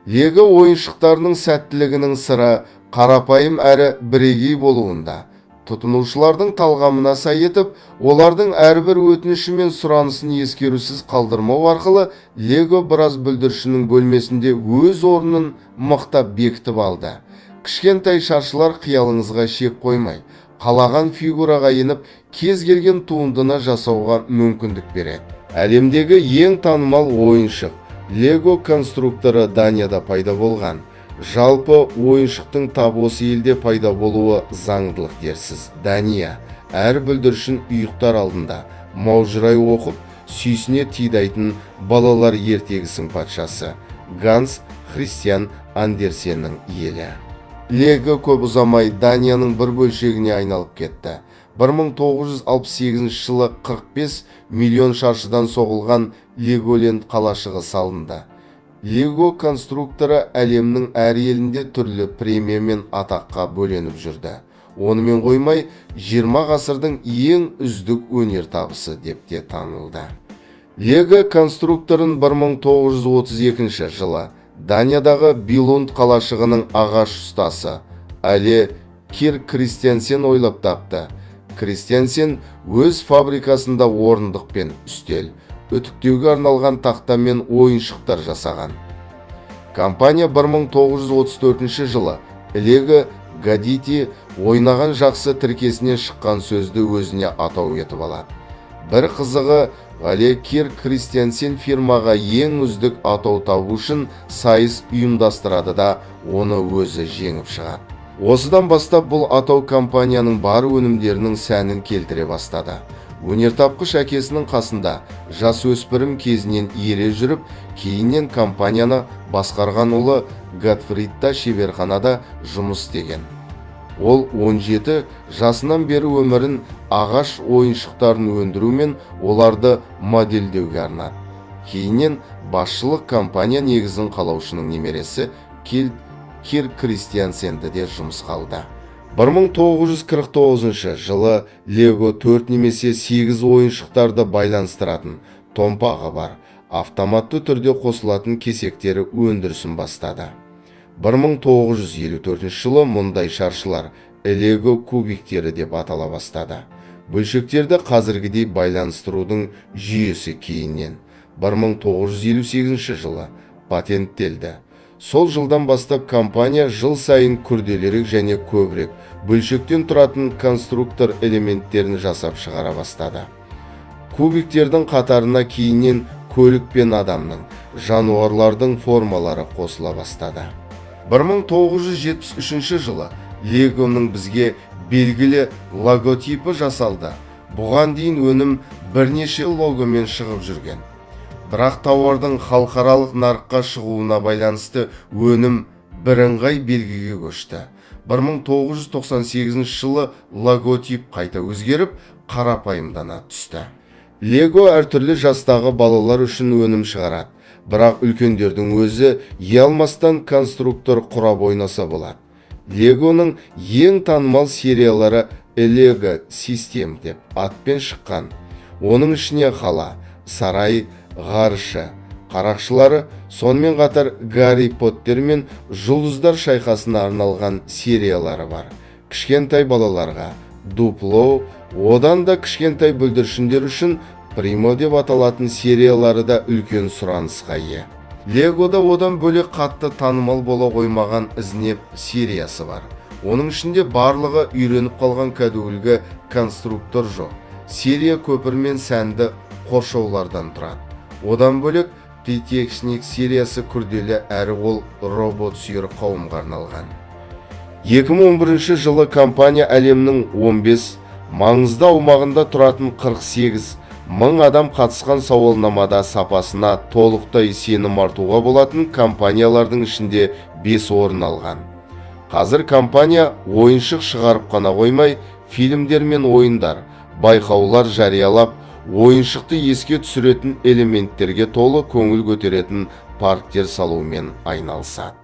Лего ойыншықтарының сәттілігінің сыры қарапайым әрі бірегей болуында. Тұтынушылардың талғамына сай етіп, олардың әрбір өтініші мен сұранысын ескерусіз қалдырмау арқылы Лего біраз бүлдіршіннің бөлмесінде өз орнын мықтап бекітіп алды. Кішкентай шаршылар қиялыңызға шек қоймай, қалаған фигураға еніп, кез келген туындыны жасауға мүмкіндік береді. Әлемдегі ең танымал ойыншық Лего конструкторы Данияда пайда болған. Жалпы ойыншықтың тап осы елде пайда болуы заңдылық дерсіз. Дания әр бүлдіршін ұйықтар алдында маужырай оқып, сүйсіне тидайтын балалар ертегісінің патшасы Ганс Христиан Андерсеннің елі. Лего көп ұзамай Данияның бір бөлшегіне айналып кетті. 1968 жылы 45 миллион шаршыдан соғылған Леголенд қалашығы салынды. Лего конструкторы әлемнің әр елінде түрлі премия мен атаққа бөленіп жүрді. Онымен қоймай, 20 ғасырдың ең үздік өнертабысы деп те танылды. Лего конструкторын 1932 жылы Даниядағы Билунд қалашығының ағаш ұстасы Але Кир Кристиансен ойлап тапты. Кристиансен өз фабрикасында орындық пен үстел, үтіктеуге арналған тақта мен ойыншықтар жасаған. Компания 1934 жылы Лего Гадити ойнаған жақсы тіркесінен шыққан сөзді өзіне атау етіп алады. Бір қызығы, Але Кир Кристиансен фирмаға ең үздік атау табу үшін сайыс ұйымдастырады да оны өзі жеңіп шығады. Осыдан бастап бұл атау компанияның бар өнімдерінің сәнін келтіре бастады. Өнертапқыш әкесінің қасында жасөспірім кезінен ере жүріп, кейіннен компанияны басқарған ұлы Готфридта шеберханада жұмыс істеген. Ол 17 жасынан бері өмірін ағаш ойыншықтарын өндіру мен оларды модельдеуге арнады. Кейіннен басшылық компания негізін қалаушының немересі Кир Кристиансенді де жұмысқа алды. 1949 жылы Лего 4 немесе 8 ойыншықтарды байланыстыратын томпағы бар, автоматты түрде қосылатын кесектері өндірісін бастады. 1954 жылы мұндай шаршылар Лего кубиктері деп атала бастады. Бөлшектерді қазіргідей байланыстырудың жүйесі кейіннен 1958 жылы патенттелді. Сол жылдан бастап компания жыл сайын күрделірек және көбірек бөлшектен тұратын конструктор элементтерін жасап шығара бастады. Кубиктердің қатарына кейіннен көлік пен адамның, жануарлардың формалары қосыла бастады. 1973 жылы Легоның бізге белгілі логотипі жасалды. Бұған дейін өнім бірнеше логомен шығып жүрген. Бірақ тауардың халықаралық нарыққа шығуына байланысты өнім бірыңғай белгіге көшті. 1998 жылы логотип қайта өзгеріп, қарапайымдана түсті. Лего әртүрлі жастағы балалар үшін өнім шығарады, бірақ үлкендердің өзі ұялмастан конструктор құрап ойнаса болады. Легоның ең танымал сериялары Лего Систем деп атпен шыққан. Оның ішіне қала, сарай, ғарышы, қарақшылары, сонымен қатар Гарри Поттер мен Жұлдыздар шайқасына арналған сериялары бар. Кішкентай балаларға Дупло, одан да кішкентай бүлдіршіндер үшін Примо деп аталатын сериялары да үлкен сұранысқа ие. Легода одан бөлек қатты танымал бола қоймаған Снэп сериясы бар. Оның ішінде барлығы үйреніп қалған кәдуілгі конструктор жоқ. Серия көпір мен сәнді қоршаулардан тұрады. Одан бөлек Питекшник сериясы күрделі әрі ол робот сүйер қауымға арналған. 2011 жылы компания әлемнің 15 маңызды аумағында тұратын 48 мың адам қатысқан сауалнамада сапасына толықтай сенім артуға болатын компаниялардың ішінде 5 орын алған. Қазір компания ойыншық шығарып қана қоймай, фильмдер мен ойындар, байқаулар жариялап, ойыншықты еске түсіретін элементтерге толы көңіл көтеретін парктер салумен айналысады.